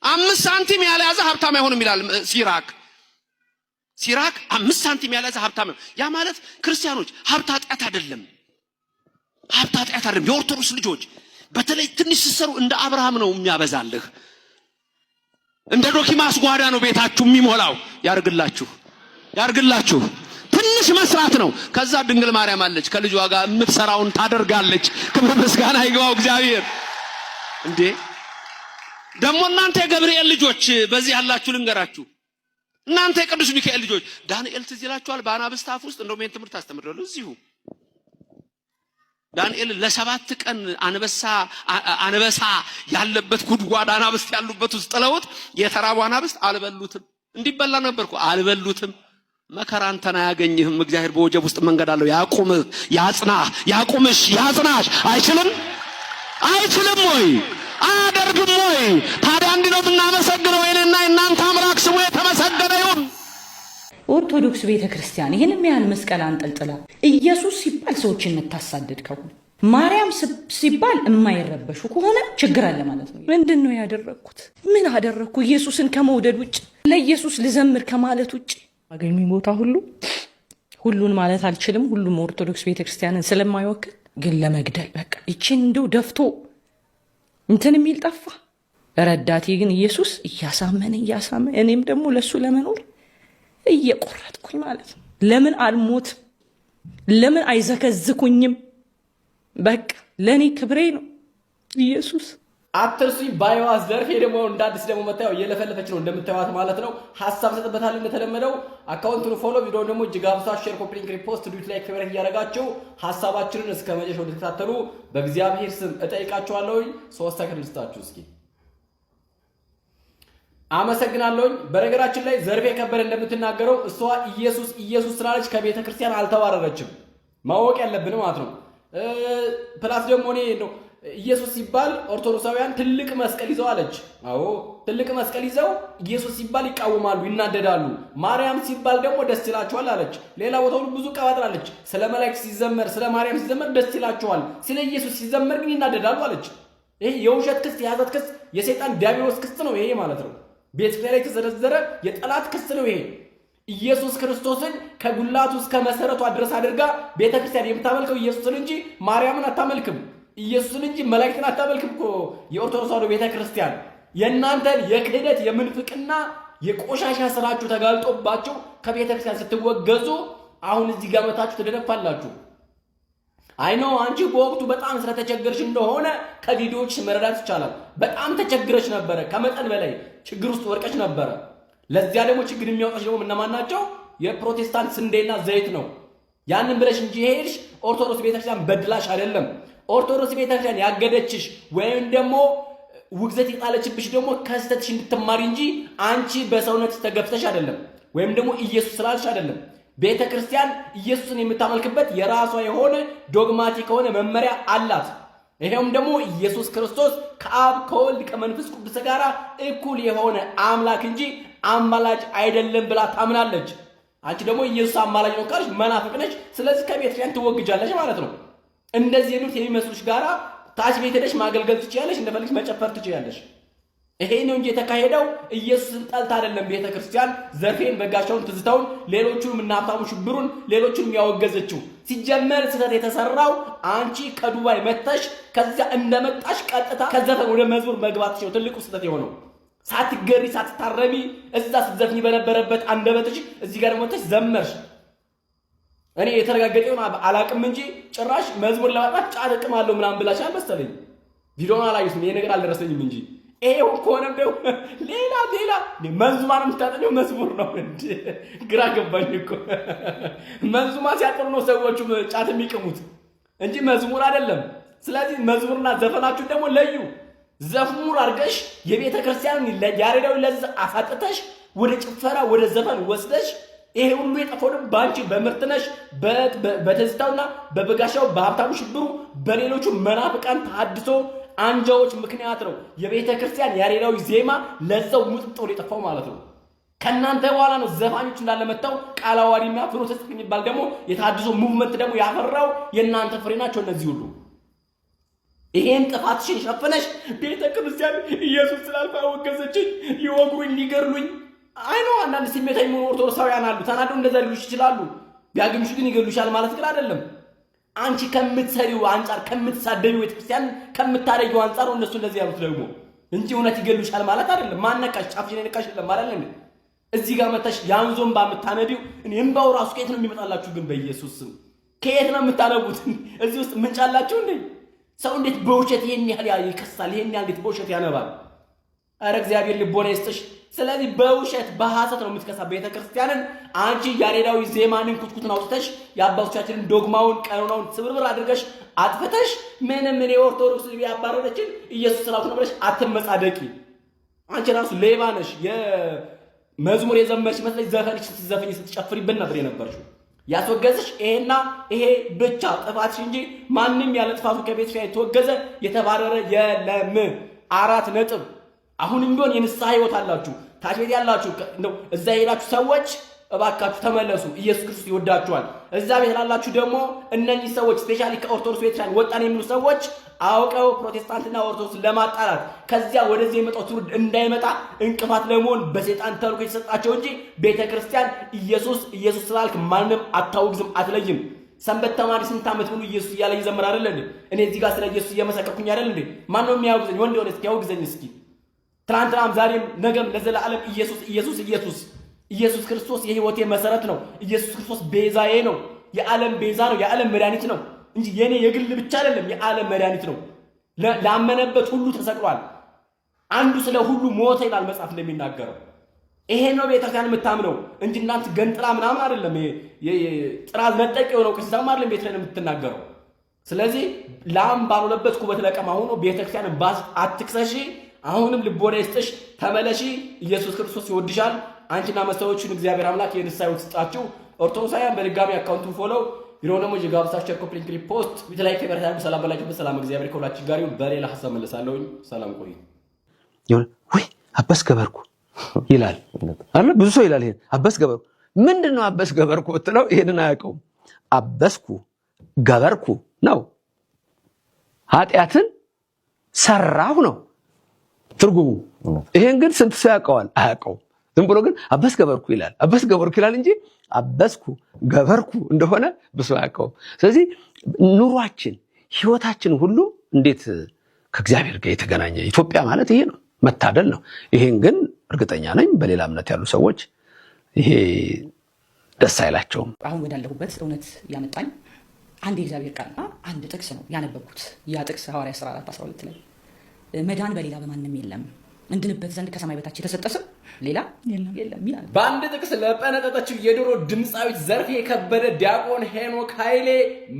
5 ሳንቲም ያልያዘ ሀብታም አይሆንም ይላል ሲራክ 5 ሳንቲም ያልያዘ ሀብታም ነው። ያ ማለት ክርስቲያኖች ሀብት ኃጢአት አይደለም። ሀብት ኃጢአት አይደለም። የኦርቶዶክስ ልጆች በተለይ ትንሽ ሲሰሩ እንደ አብርሃም ነው የሚያበዛልህ። እንደ ዶኪማስ ጓዳ ነው ቤታችሁ የሚሞላው። ያርግላችሁ። ትንሽ መስራት ነው። ከዛ ድንግል ማርያም አለች ከልጇ ጋር የምትሰራውን ታደርጋለች። ክብር ምስጋና ይግባው እግዚአብሔር። እንዴ ደግሞ እናንተ የገብርኤል ልጆች በዚህ ያላችሁ ልንገራችሁ። እናንተ የቅዱስ ሚካኤል ልጆች ዳንኤል ትዝ ይላችኋል። በአናብስት አፍ ውስጥ እንደውም ይሄን ትምህርት አስተምራለሁ እዚሁ። ዳንኤል ለ7 ቀን አንበሳ ያለበት ጉድጓድ አናብስት ያሉበት ውስጥ ጥለውት የተራቡ አናብስት አልበሉትም። እንዲበላ ነበርኩ አልበሉትም። መከራ አንተን አያገኝህም። እግዚአብሔር በወጀብ ውስጥ መንገድ አለው። ያቁምህ፣ ያጽናህ፣ ያቁምሽ፣ ያጽናሽ። አይችልም ወይ? አያደርግም ወይ? ታዲያ እንዲህ ነው የምናመሰግነው። የእኔና የእናንተ አምላክ ስሙ የተመሰገነ ይሁን። ኦርቶዶክስ ቤተክርስቲያን ይህን የሚያህል መስቀል አንጠልጥላ ኢየሱስ ሲባል ሰዎችን የምታሳድድ ከሆነ ማርያም ሲባል የማይረበሹ ከሆነ ችግር አለ ማለት ነው። ምንድን ነው ያደረግኩት? ምን አደረግኩ? ኢየሱስን ከመውደድ ውጭ ለኢየሱስ ልዘምር ከማለት ውጭ አገኙኝ ቦታ ሁሉን ማለት አልችልም። ሁሉም ኦርቶዶክስ ቤተክርስቲያንን ስለማይወክል ግን ለመግደል በቃ ይችን እንደው ደፍቶ እንትን የሚል ጠፋ። ረዳቴ ግን ኢየሱስ እያሳመነ እኔም ደግሞ ለሱ ለመኖር እየቆረጥኩኝ ማለት ነው። ለምን አልሞትም? ለምን አይዘከዝኩኝም? በቃ ለኔ ክብሬ ነው ኢየሱስ። አትርሱኝ ባይዋስ ዘርፌ ደግሞ እንደ አዲስ ደግሞ መታየው እየለፈለፈች ነው እንደምታዩት ማለት ነው። ሐሳብ ሰጥበታል እንደተለመደው። አካውንቱን ፎሎ፣ ቪዲዮ ደግሞ እጅግ አብዝታችሁ ሼር፣ ኮፒ ሊንክ፣ ሪፖስት፣ ዱት ላይክ ክብረት እያደረጋችሁ ሐሳባችንን እስከ መጨረሻው እንድትከታተሉ በእግዚአብሔር ስም እጠይቃችኋለሁ። 3 ሰከንድ ልስጣችሁ እስኪ። አመሰግናለሁ። በነገራችን ላይ ዘርፌ ከበደ እንደምትናገረው እሷ ኢየሱስ ስላለች ከቤተ ክርስቲያን አልተባረረችም። ማወቅ ያለብን ማለት ነው። ፕላስ ደግሞ እኔ ነው ኢየሱስ ሲባል ኦርቶዶክሳውያን ትልቅ መስቀል ይዘው አለች። አዎ ትልቅ መስቀል ይዘው ኢየሱስ ሲባል ይቃወማሉ፣ ይናደዳሉ። ማርያም ሲባል ደግሞ ደስ ይላቸዋል አለች። ሌላ ቦታ ሁሉ ብዙ ቀባጥራለች። ስለ መላእክት ሲዘመር፣ ስለ ማርያም ሲዘመር ደስ ይላቸዋል፣ ስለ ኢየሱስ ሲዘመር ግን ይናደዳሉ አለች። ይሄ የውሸት ክስ፣ የሐሰት ክስ፣ የሰይጣን ዲያብሎስ ክስ ነው ይሄ ማለት ነው። ቤተክርስቲያን ላይ የተዘረዘረ የጠላት ክስ ነው ይሄ። ኢየሱስ ክርስቶስን ከጉላቱ እስከ መሰረቱ ድረስ አድርጋ ቤተክርስቲያን የምታመልከው ኢየሱስን እንጂ ማርያምን አታመልክም። ኢየሱስን እንጂ መላእክትን አታመልክም እኮ የኦርቶዶክስ ተዋሕዶ ቤተክርስቲያን። የእናንተን የክህደት የምንፍቅና የቆሻሻ ስራችሁ ተጋልጦባችሁ ከቤተክርስቲያን ስትወገዙ አሁን እዚህ ጋር መታችሁ ትደነፋላችሁ። አይኖ አንቺ በወቅቱ በጣም ስለተቸገርሽ እንደሆነ ከቪዲዮዎች መረዳት ይቻላል። በጣም ተቸግረሽ ነበረ፣ ከመጠን በላይ ችግር ውስጥ ወርቀሽ ነበረ። ለዚያ ደግሞ ችግር የሚያወጣሽ ደግሞ እነማን ናቸው? የፕሮቴስታንት ስንዴና ዘይት ነው። ያንን ብለሽ እንጂ ሄድሽ ኦርቶዶክስ ቤተክርስቲያን በድላሽ አይደለም። ኦርቶዶክስ ቤተክርስቲያን ያገደችሽ ወይም ደግሞ ውግዘት የጣለችብሽ ደግሞ ከስተትሽ እንድትማሪ እንጂ አንቺ በሰውነት ተገፍተሽ አይደለም፣ ወይም ደግሞ ኢየሱስ ስላልሽ አይደለም። ቤተክርስቲያን ኢየሱስን የምታመልክበት የራሷ የሆነ ዶግማቲክ የሆነ መመሪያ አላት። ይሄውም ደግሞ ኢየሱስ ክርስቶስ ከአብ ከወልድ ከመንፈስ ቅዱስ ጋር እኩል የሆነ አምላክ እንጂ አማላጅ አይደለም ብላ ታምናለች። አንቺ ደግሞ ኢየሱስ አማላጅ ነው ካልሽ መናፍቅ ነሽ። ስለዚህ ከቤተክርስቲያን ትወግጃለሽ ማለት ነው። እንደዚህ የሚሉት የሚመስሉሽ ጋራ ታች ቤት ሄደሽ ማገልገል ትችያለሽ፣ እንደፈልግሽ መጨፈር ትችያለሽ። ይሄ ነው እንጂ የተካሄደው ኢየሱስን ጠልታ አይደለም ቤተክርስቲያን ዘርፌን፣ በጋሻውን፣ ትዝታውን፣ ሌሎቹንም እና ሀብታሙ ሽብሩን ሌሎቹንም ያወገዘችው። ሲጀመር ስህተት የተሰራው አንቺ ከዱባይ መተሽ ከዚያ እንደመጣሽ ቀጥታ ከዘፈን ወደ መዝሙር መግባት ነው ትልቁ ስህተት የሆነው። ሳትገሪ ሳትታረሚ እዛ ስትዘፍኒ በነበረበት አንደበትሽ እዚህ ጋር መተሽ ዘመርሽ። እኔ የተረጋገጠውን አላቅም እንጂ ጭራሽ መዝሙር ለማጥፋት ጫት ጥቅም አለው ምናምን ብላሻል መሰለኝ። ቪዲዮውን አላየሁትም፣ ይሄ ነገር አልደረሰኝም እንጂ ይሄው ከሆነም ደግሞ ሌላ መንዙማን የምታጠኘው መዝሙር ነው እንዴ? ግራ ገባኝ እኮ። መንዙማ ሲያጥሩ ነው ሰዎቹ ጫት የሚቅሙት እንጂ መዝሙር አይደለም። ስለዚህ መዝሙርና ዘፈናችሁ ደግሞ ለዩ። ዘፍሙር አድርገሽ የቤተ ክርስቲያን ያሬዳዊ ለዛ አሳጥተሽ ወደ ጭፈራ ወደ ዘፈን ወስደሽ ይሄ ሁሉ የጠፋው ባንቺ በምርትነሽ በተዝታውና በበጋሻው በሀብታሙ ሽብሩ በሌሎቹ መናፍቃን ተሐድሶ አንጃዎች ምክንያት ነው የቤተ ክርስቲያን ያሬዳዊ ዜማ ለዛው ሙጥጦ ሊጠፋው ማለት ነው። ከናንተ በኋላ ነው ዘፋኞች እንዳለ መጣው ቃላዋሪና ፍኖተ ጽድቅ የሚባል ደግሞ የተሐድሶ ሙቭመንት ደግሞ ያፈራው የናንተ ፍሬ ናቸው እነዚህ ሁሉ። ይሄን ጥፋትሽን ሸፈነሽ ቤተ ክርስቲያን ኢየሱስ ስላልፋ ወገዘችኝ ይወግሩኝ ሊገርሉኝ አይኖ አንዳንድ ስሜታዊ ኦርቶዶክሳውያን አሉ ተናደው እንደዛ ሊሉሽ ይችላሉ። ቢያገኙሽ ግን ይገሉሻል ማለት ግን አይደለም። አንቺ ከምትሰሪው አንፃር ከምትሳደቢው ቤተክርስቲያን ከምታረጊው አንፃር እነሱ እንደዚህ ያሉት ደግሞ እንጂ እውነት ይገሉሻል ማለት አይደለም። ማነቃሽ ጫፍሽን ነቃሽ ለማለት ነው። እዚህ ጋር መተሽ ያንዞም ባምታነቢው እምባው ራሱ ከየት ነው የሚመጣላችሁ? ግን በኢየሱስ ስም ከየት ነው የምታነቡት? እዚህ ውስጥ ምንጫላችሁ እንዴ? ሰው እንዴት በውሸት ይሄን ያህል ይከሳል? ይሄን ያህል እንዴት በውሸት ያነባል? አረ እግዚአብሔር ልቦና ይስጥሽ። ስለዚህ በውሸት በሐሰት ነው የምትከሳ ቤተክርስቲያንን። አንቺ ያሬዳዊ ዜማንን ኩትኩትን አውጥተሽ የአባቶቻችንን ዶግማውን ቀኖናውን ስብርብር አድርገሽ አጥፍተሽ ምንም እኔ ኦርቶዶክስ ያባረረችን ኢየሱስ ስላልኩ ነው ብለሽ አትመጻደቂ። አንቺ ራሱ ሌባ ነሽ። የመዝሙር የዘመርሽ መስለሽ ዘፈንሽ ስትዘፈኝ ስትጨፍሪብን ነበር የነበርሽው። ያስወገዝሽ ይሄና ይሄ ብቻ ጥፋትሽ እንጂ ማንንም ያለ ጥፋቱ ከቤትሽ የተወገዘ የተባረረ የለም። 4 ነጥብ። አሁንም ቢሆን የንስሐ ህይወት አላችሁ ታች ቤት ያላችሁ እንደው እዛ ሄዳችሁ ሰዎች እባካችሁ ተመለሱ። ኢየሱስ ክርስቶስ ይወዳችኋል። እዛ ቤት ላላችሁ ደግሞ እነኚህ ሰዎች ስፔሻሊ ከኦርቶዶክስ ቤተክርስቲያን ወጣን የሚሉ ሰዎች አውቀው ፕሮቴስታንትና ኦርቶዶክስ ለማጣላት ከዚያ ወደዚህ የመጣው ትውልድ እንዳይመጣ እንቅፋት ለመሆን በሰይጣን ተልኮ የተሰጣቸው እንጂ ቤተክርስቲያን ኢየሱስ ስላልክ ማንንም አታውግዝም አትለይም። ሰንበት ተማሪ ስንት ዓመት ሙሉ ኢየሱስ እያለ ይዘምር አይደል እንዴ? እኔ እዚህ ጋር ስለ ኢየሱስ እየመሰከርኩኝ አይደል እንዴ? ማን ነው የሚያውግዘኝ? ወንድ ሆነ እስኪ ያውግዘኝ እስኪ። ትናንትናም ዛሬም ነገም ለዘላለም ኢየሱስ ክርስቶስ የህይወቴ መሰረት ነው። ኢየሱስ ክርስቶስ ቤዛዬ ነው። የዓለም ቤዛ ነው። የዓለም መድኃኒት ነው እንጂ የኔ የግል ብቻ አይደለም። የዓለም መድኃኒት ነው። ላመነበት ሁሉ ተሰቅሏል። አንዱ ስለ ሁሉ ሞተ ይላል መጽሐፍ እንደሚናገረው። ይሄ ነው ቤተክርስቲያን የምታምነው እንጂ እናንተ ገንጥላ ምናምን አይደለም። ጥራዝ ነጠቅ የሆነው ክርስቲያን አይደለም ቤተክርስቲያን የምትናገረው። ስለዚህ ላም ባልሆነበት ኩበት ለቀማ ሆኖ ቤተክርስቲያንን አትክሰሺ። አሁንም ልቦና ይስጥሽ፣ ተመለሺ። ኢየሱስ ክርስቶስ ይወድሻል። አንቺና መሰሎችን እግዚአብሔር አምላክ የንስሐ ሕይወት ይስጣችሁ። ኦርቶዶክሳውያን በድጋሚ አካውንቱን ፎሎው ቪዲዮውን ደግሞ የጋብሳችሁ ሼር፣ ኮፒ ሊንክ፣ ሪፖስት ቪዲዮ ከበር ታዲያ ሰላም በላችሁ። በሰላም እግዚአብሔር ከሁላችን ጋር ይሁን። በሌላ ሐሳብ መለሳለሁኝ። ሰላም ቆዩ። ወይ አበስ ገበርኩ ይላል አለ ብዙ ሰው ይላል። ይሄን አበስ ገበርኩ ምንድነው? አበስ ገበርኩ ብትለው ይሄንን አያውቀውም። አበስኩ ገበርኩ ነው፣ ኃጢአትን ሰራሁ ነው ትርጉሙ። ይሄን ግን ስንት ሰው ያውቀዋል? አያውቀውም። ዝም ብሎ ግን አበስ ገበርኩ ይላል። አበስ ገበርኩ ይላል እንጂ አበስኩ ገበርኩ እንደሆነ ብዙ ያውቀውም። ስለዚህ ኑሯችን ህይወታችን ሁሉ እንዴት ከእግዚአብሔር ጋር የተገናኘ ኢትዮጵያ ማለት ይሄ ነው፣ መታደል ነው። ይሄን ግን እርግጠኛ ነኝ በሌላ እምነት ያሉ ሰዎች ይሄ ደስ አይላቸውም። አሁን ወዳለሁበት እውነት ያመጣኝ አንድ የእግዚአብሔር ቃልና አንድ ጥቅስ ነው ያነበብኩት። ያ ጥቅስ ሐዋርያት 14:12 ላይ መዳን በሌላ በማንም የለም እንድንበት ዘንድ ከሰማይ በታች የተሰጠ ስም ሌላ የለም ይላል። በአንድ ጥቅስ ለጠነጠጠችው የድሮ ድምፃዊት ዘርፌ የከበደ ዲያቆን ሄኖክ ኃይሌ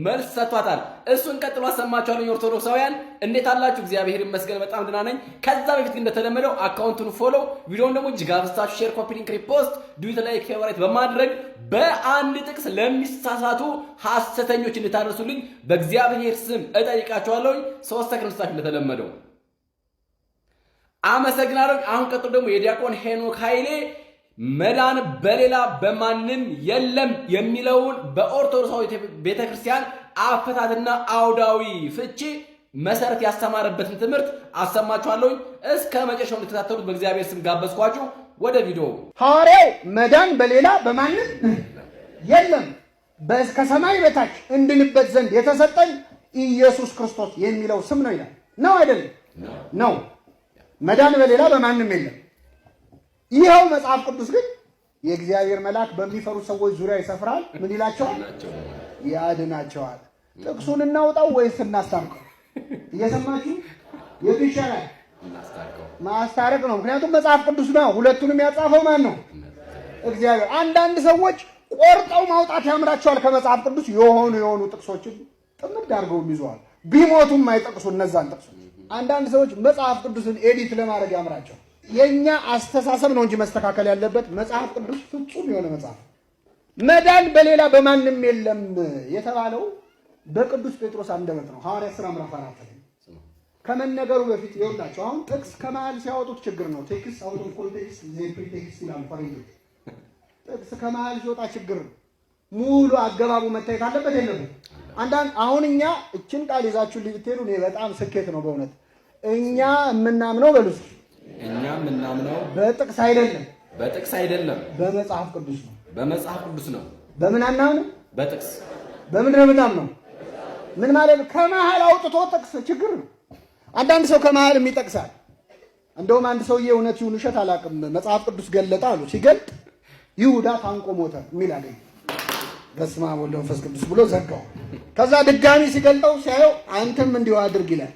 መልስ ሰጥቷታል። እሱን ቀጥሎ አሰማችኋለሁ። ኦርቶዶክሳውያን እንዴት አላችሁ? እግዚአብሔር ይመስገን በጣም ደህና ነኝ። ከዛ በፊት ግን እንደተለመደው አካውንቱን ፎሎ፣ ቪዲዮውን ደግሞ እጅግ አብዝታችሁ ሼር፣ ኮፒ ሊንክ፣ ሪፖስት፣ ዱዊት ላይ ፌቨራይት በማድረግ በአንድ ጥቅስ ለሚሳሳቱ ሐሰተኞች እንድታደርሱልኝ በእግዚአብሔር ስም እጠይቃችኋለሁ። 3 ሰከንድ ስታችሁ እንደተለመደው አመሰግናለሁ። አሁን ቀጥሎ ደግሞ የዲያቆን ሄኖክ ኃይሌ መዳን በሌላ በማንም የለም የሚለውን በኦርቶዶክሳዊ ቤተክርስቲያን አፈታትና አውዳዊ ፍቺ መሰረት ያስተማረበትን ትምህርት አሰማችኋለሁ። እስከ መጨረሻው እንድትከታተሉት በእግዚአብሔር ስም ጋበዝኳችሁ። ወደ ቪዲዮ። ሐዋርያው መዳን በሌላ በማንም የለም ከሰማይ በታች እንድንበት ዘንድ የተሰጠኝ ኢየሱስ ክርስቶስ የሚለው ስም ነው ይላል። ነው አይደለም? ነው። መዳን በሌላ በማንም የለም። ይኸው መጽሐፍ ቅዱስ ግን የእግዚአብሔር መልአክ በሚፈሩ ሰዎች ዙሪያ ይሰፍራል። ምን ይላቸዋል? ያድናቸዋል። ጥቅሱን እናውጣው ወይስ እናስታርቀው? እየሰማችሁ የቱ ይሻላል? ማስታረቅ ነው። ምክንያቱም መጽሐፍ ቅዱስ ነው። ሁለቱንም ያጻፈው ማን ነው? እግዚአብሔር። አንዳንድ ሰዎች ቆርጠው ማውጣት ያምራቸዋል ከመጽሐፍ ቅዱስ የሆኑ ጥቅሶችን ጥምድ አድርገው ይዘዋል። ቢሞቱም አይጠቅሱ እነዛን ጥቅሶች አንዳንድ ሰዎች መጽሐፍ ቅዱስን ኤዲት ለማድረግ ያምራቸው። የኛ አስተሳሰብ ነው እንጂ መስተካከል ያለበት መጽሐፍ ቅዱስ ፍጹም የሆነ መጽሐፍ። መዳን በሌላ በማንም የለም የተባለው በቅዱስ ጴጥሮስ አንደበት ነው። ሐዋርያት ሥራ ምዕራፍ 4 ከመነገሩ በፊት ይኸውላችሁ፣ አሁን ጥቅስ ከመሃል ሲያወጡት ችግር ነው። ቴክስት አውቶ ኮንቴክስት ፕሪቴክስት ይላሉ ፈረንጆች። ጥቅስ ከመሃል ሲወጣ ችግር ነው። ሙሉ አገባቡ መታየት አለበት የለበት። አንዳንድ አሁን እኛ እችን ቃል ይዛችሁ ልትሄዱ ነው በጣም ስኬት ነው በእውነት። እኛ የምናምነው በሉስ እኛ የምናምነው በጥቅስ አይደለም፣ በጥቅስ አይደለም፣ በመጽሐፍ ቅዱስ ነው። በመጽሐፍ ቅዱስ ነው። በምን አናምነው? በጥቅስ። በምን ነው የምናምነው? ምን ማለት ከመሃል አውጥቶ ጥቅስ ችግር ነው። አንዳንድ ሰው ከመሃል የሚጠቅሳል። እንደውም አንድ ሰውዬ እውነት ይሁን ውሸት አላውቅም መጽሐፍ ቅዱስ ገለጠ አሉ። ሲገልጥ ይሁዳ ታንቆ ሞተ የሚል አገኘ። በስመ አብ ወወልድ ወመንፈስ ቅዱስ ብሎ ዘጋው። ከዛ ድጋሚ ሲገልጠው ሲያየው አንተም እንዲሁ አድርግ ይላል።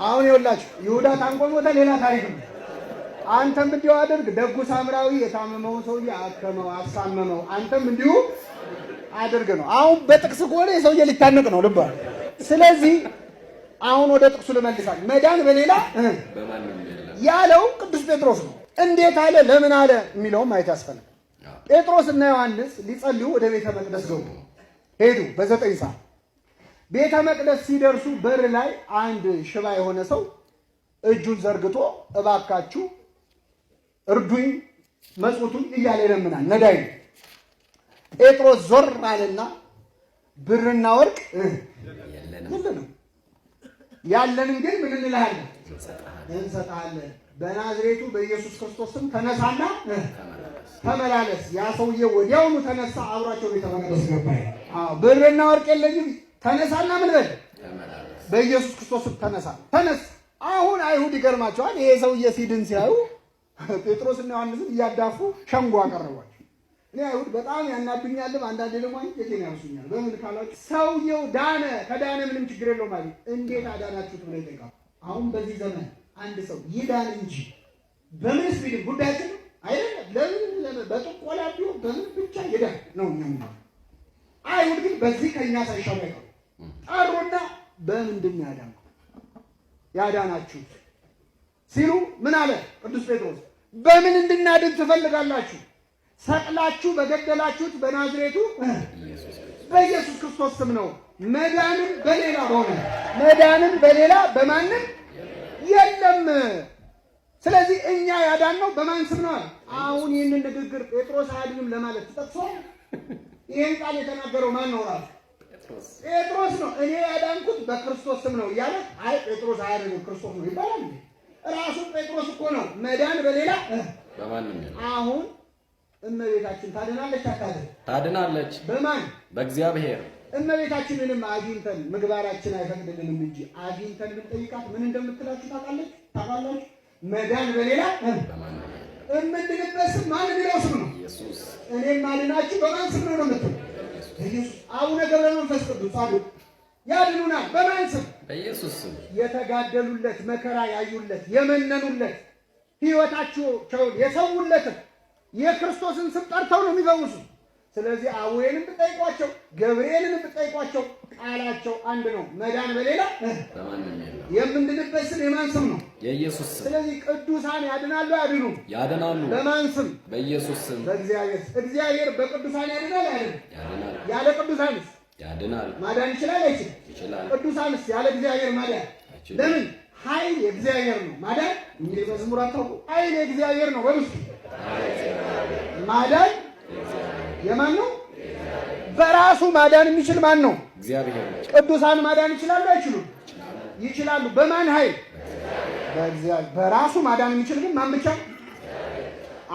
አሁን ይኸውላችሁ ይሁዳ ታንቆ ሞተ ሌላ ታሪክ ነው። አንተም እንዲሁ አድርግ፣ ደጉ ሳምራዊ የታመመውን ሰውዬ አከመው አሳመመው፣ አንተም እንዲሁ አድርግ ነው። አሁን በጥቅስ ከሆነ የሰውዬ ሊታነቅ ነው ልባ። ስለዚህ አሁን ወደ ጥቅሱ ልመልሳል። መዳን በሌላ ያለው ቅዱስ ጴጥሮስ ነው። እንዴት አለ ለምን አለ የሚለውም ማየት ያስፈልጋል። ጴጥሮስ እና ዮሐንስ ሊጸልዩ ወደ ቤተ መቅደስ ገቡ። ሄዱ በ9 ሰዓት። ቤተ መቅደስ ሲደርሱ በር ላይ አንድ ሽባ የሆነ ሰው እጁን ዘርግቶ እባካችሁ እርዱኝ መጽውቱኝ እያለ ይለምናል። ነዳይ ነው። ጴጥሮስ ዞር አለና ብርና ወርቅ የለንም፣ ያለንን ግን ምን እንልሃለን? እንሰጥሃለን። በናዝሬቱ በኢየሱስ ክርስቶስ ስም ተነሳና ተመላለስ። ያ ሰውዬ ወዲያውኑ ተነሳ፣ አብሯቸው ቤተ መቅደስ ገባ። ብርና ወርቅ የለኝም፣ ተነሳና ምን በል በኢየሱስ ክርስቶስ ስም ተነሳ። ተነስ። አሁን አይሁድ ይገርማቸዋል። ይሄ ሰውዬ ሲድን ሲያዩ ጴጥሮስና ዮሐንስን እያዳፉ ሸንጎ አቀረቧቸው። እኔ አይሁድ በጣም ያናዱኛልም፣ አንዳንዴ ደግሞ አንጀቴን ያርሱኛል። በምን ካላችሁ ሰውየው ዳነ፣ ከዳነ ምንም ችግር የለውም ማለት እንዴት አዳናችሁት ብለው ይጠይቃሉ። አሁን በዚህ ዘመን አንድ ሰው ይዳን እንጂ በምንስ ቢልም ጉዳያችን አይደለም። ለምን በጥቆላ ቢሆን በምን ብቻ ይዳን ነው እኛ። አይሁድ ግን በዚህ ከኛ ሳይሻሉ አይቀሩ ጠሩና በምንድን ያዳናችሁ ሲሉ ምን አለ ቅዱስ ጴጥሮስ? በምን እንድናድን ትፈልጋላችሁ? ሰቅላችሁ በገደላችሁት በናዝሬቱ በኢየሱስ ክርስቶስ ስም ነው። መዳንም በሌላ ሆነ፣ መዳንም በሌላ በማንም የለም። ስለዚህ እኛ ያዳነው በማን ስም ነው? አሁን ይህንን ንግግር ጴጥሮስ አያድንም ለማለት ተጠቅሶ ይህን ቃል የተናገረው ማን ነው? ራሱ ጴጥሮስ ነው። እኔ ያዳንኩት በክርስቶስ ስም ነው እያለ አይ ጴጥሮስ አያድንም ክርስቶስ ነው ይባላል። ራሱ ጴጥሮስ እኮ ነው መዳን በሌላ በማንም። አሁን እመቤታችን ታድናለች አታድን? ታድናለች። በማን? በእግዚአብሔር። እመቤታችንንም አግኝተን ምግባራችን አይፈቅድልንም እንጂ አግኝተን ብንጠይቃት ምን እንደምትላችሁ ታውቃላችሁ? መዳን በሌላ በማንም። እምንድንበት ስም ማን የሚለው ስም ነው? ኢየሱስ። እኔም ማድናችሁ በማን ስም ነው የምትሉ? ኢየሱስ። አቡነ ገብረ መንፈስ ቅዱስ ጻድቅ ያድኑናል በማን ስም? በኢየሱስ ስም። የተጋደሉለት፣ መከራ ያዩለት፣ የመነኑለት፣ ሕይወታቸውን የሰውለት የክርስቶስን ስም ጠርተው ነው የሚፈውሱ። ስለዚህ አቡዬንም ብትጠይቋቸው ገብርኤልን ብትጠይቋቸው ቃላቸው አንድ ነው። መዳን በሌላ በማንም የለም። የምንድንበት ስም የማን ስም ነው? የኢየሱስ ስም። ስለዚህ ቅዱሳን ያድናሉ አያድኑ? ያድናሉ። በማን ስም? በኢየሱስ ስም። በእግዚአብሔር። እግዚአብሔር በቅዱሳን ያድናል አያድንም? ያድናል። ያለ ቅዱሳንስ ያድናል። ማዳን ይችላል አይችልም? ይችላል። ቅዱሳንስ ያለ እግዚአብሔር ማዳን አይችልም። ለምን? ኃይል የእግዚአብሔር ነው። ማዳን እንግዲህ መዝሙር አታውቁ? ኃይል የእግዚአብሔር ነው። በሉ ማዳን የማን ነው? በራሱ ማዳን የሚችል ማን ነው? እግዚአብሔር። ቅዱሳን ማዳን ይችላሉ አይችሉም? ይችላሉ። በማን ኃይል? በእግዚአብሔር። በራሱ ማዳን የሚችል ግን ማን ብቻ?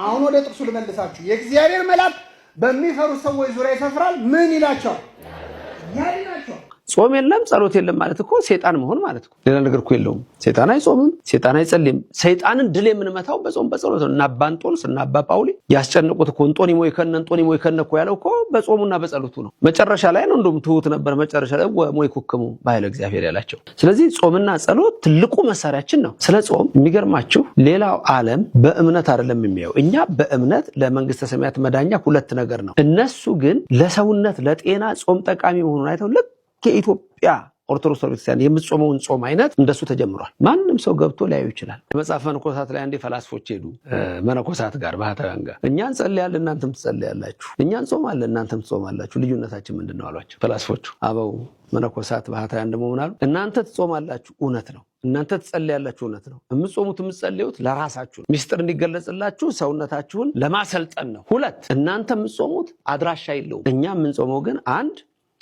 አሁን ወደ ጥቅሱ ልመልሳችሁ። የእግዚአብሔር መልአክ በሚፈሩ ሰዎች ዙሪያ ይሰፍራል። ምን ይላቸዋል? ያድናቸዋል። ጾም የለም ጸሎት የለም ማለት እኮ ሰይጣን መሆን ማለት እኮ ሌላ ነገር እኮ የለውም። ሰይጣን አይጾምም፣ ሰይጣን አይጸልይም። ሰይጣንን ድል የምንመታው በጾም በጸሎት ነው። እና አባ እንጦንስ እና አባ ጳውሊ ያስጨነቁት እኮ እንጦኒሞ ይከነ እኮ ያለው እኮ በጾሙና በጸሎቱ ነው። መጨረሻ ላይ ነው እንደውም ትሁት ነበር። መጨረሻ ላይ ወሞይ ኩክሙ በኃይለ እግዚአብሔር ያላቸው። ስለዚህ ጾምና ጸሎት ትልቁ መሳሪያችን ነው። ስለ ጾም የሚገርማችሁ ሌላው ዓለም በእምነት አይደለም የሚያየው። እኛ በእምነት ለመንግስተ ሰማያት መዳኛ ሁለት ነገር ነው። እነሱ ግን ለሰውነት ለጤና ጾም ጠቃሚ መሆኑን አይተው ልክ የኢትዮጵያ ኦርቶዶክስ ቤተክርስቲያን የምትጾመውን ጾም አይነት እንደሱ ተጀምሯል። ማንም ሰው ገብቶ ሊያዩ ይችላል። መጽሐፈ መነኮሳት ላይ አንዴ ፈላስፎች ሄዱ መነኮሳት ጋር ባህታውያን ጋር እኛ እንጸልያለን እናንተም ትጸልያላችሁ፣ እኛ እንጾማለን እናንተም ትጾማላችሁ፣ ልዩነታችን ምንድነው አሏቸው ፈላስፎቹ። አበው መነኮሳት ባህታውያን ደግሞ ምን አሉ? እናንተ ትጾማላችሁ እውነት ነው፣ እናንተ ትጸልያላችሁ እውነት ነው። የምትጾሙት የምትጸልዩት ለራሳችሁ ነው፣ ሚስጥር እንዲገለጽላችሁ ሰውነታችሁን ለማሰልጠን ነው። ሁለት እናንተ የምትጾሙት አድራሻ የለውም። እኛ የምንጾመው ግን አንድ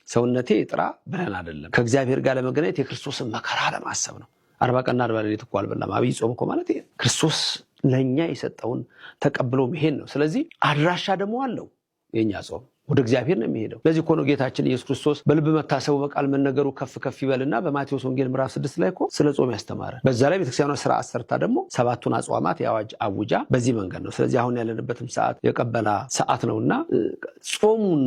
ሰውነቴ ጥራ ብለን አይደለም፣ ከእግዚአብሔር ጋር ለመገናኘት የክርስቶስን መከራ ለማሰብ ነው። 40 ቀንና 40 ሌሊት እኮ አልበላም። አብይ ጾም እኮ ማለት ክርስቶስ ለኛ የሰጠውን ተቀብሎ መሄድ ነው። ስለዚህ አድራሻ ደግሞ አለው የኛ ጾም ወደ እግዚአብሔር ነው የሚሄደው። ለዚህ እኮ ነው ጌታችን ኢየሱስ ክርስቶስ በልብ መታሰቡ በቃል መነገሩ ከፍ ከፍ ይበልና በማቴዎስ ወንጌል ምዕራፍ 6 ላይ እኮ ስለ ጾም ያስተማረ። በዛ ላይ ቤተክርስቲያኗ ስርዓት ሰርታ ደግሞ 7ቱን አጽዋማት የአዋጅ አውጃ በዚህ መንገድ ነው። ስለዚህ አሁን ያለንበትም ሰዓት የቀበላ ሰዓት ነውና ጾሙን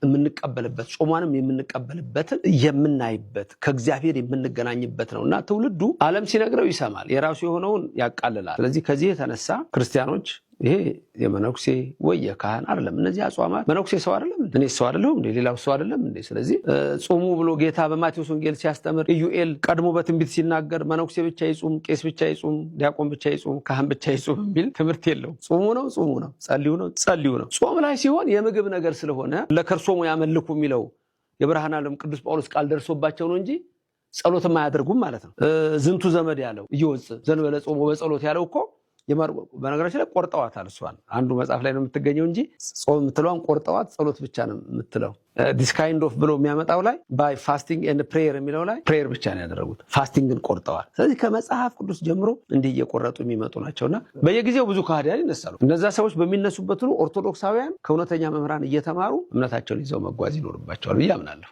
የምንቀበልበት ጾሟንም የምንቀበልበትን የምናይበት ከእግዚአብሔር የምንገናኝበት ነውና ትውልዱ ዓለም ሲነግረው ይሰማል፣ የራሱ የሆነውን ያቃልላል። ስለዚህ ከዚህ የተነሳ ክርስቲያኖች ይሄ የመነኩሴ ወይ የካህን አይደለም። እነዚህ አጽዋማት መነኩሴ ሰው አይደለም እኔ ሰው አይደለም እንዴ ሌላው ሰው አይደለም እንዴ? ስለዚህ ጾሙ ብሎ ጌታ በማቴዎስ ወንጌል ሲያስተምር ኢዩኤል ቀድሞ በትንቢት ሲናገር መነኩሴ ብቻ ይጹም፣ ቄስ ብቻ ይጹም፣ ዲያቆን ብቻ ይጹም፣ ካህን ብቻ ይጹም የሚል ትምህርት የለው። ጾሙ ነው ጾሙ ነው፣ ጸልዩ ነው ጸልዩ ነው። ጾም ላይ ሲሆን የምግብ ነገር ስለሆነ ለከርሶሙ ያመልኩ የሚለው የብርሃነ ዓለም ቅዱስ ጳውሎስ ቃል ደርሶባቸው ነው እንጂ ጸሎትም አያደርጉም ማለት ነው። ዝንቱ ዘመድ ያለው እየወጽ ዘንበለ ጾሙ በጸሎት ያለው እኮ በነገራችን ላይ ቆርጠዋታል። እሷን አንዱ መጽሐፍ ላይ ነው የምትገኘው እንጂ ጾም የምትለዋን ቆርጠዋት ጸሎት ብቻ ነው የምትለው። ዲስ ካይንድ ኦፍ ብሎ የሚያመጣው ላይ ባይ ፋስቲንግ ኤንድ ፕሬየር የሚለው ላይ ፕሬየር ብቻ ነው ያደረጉት፣ ፋስቲንግን ቆርጠዋል። ስለዚህ ከመጽሐፍ ቅዱስ ጀምሮ እንዲህ እየቆረጡ የሚመጡ ናቸውና በየጊዜው ብዙ ካህዲያን ይነሳሉ። እነዛ ሰዎች በሚነሱበት ሁሉ ኦርቶዶክሳውያን ከእውነተኛ መምህራን እየተማሩ እምነታቸውን ይዘው መጓዝ ይኖርባቸዋል ብዬ አምናለሁ።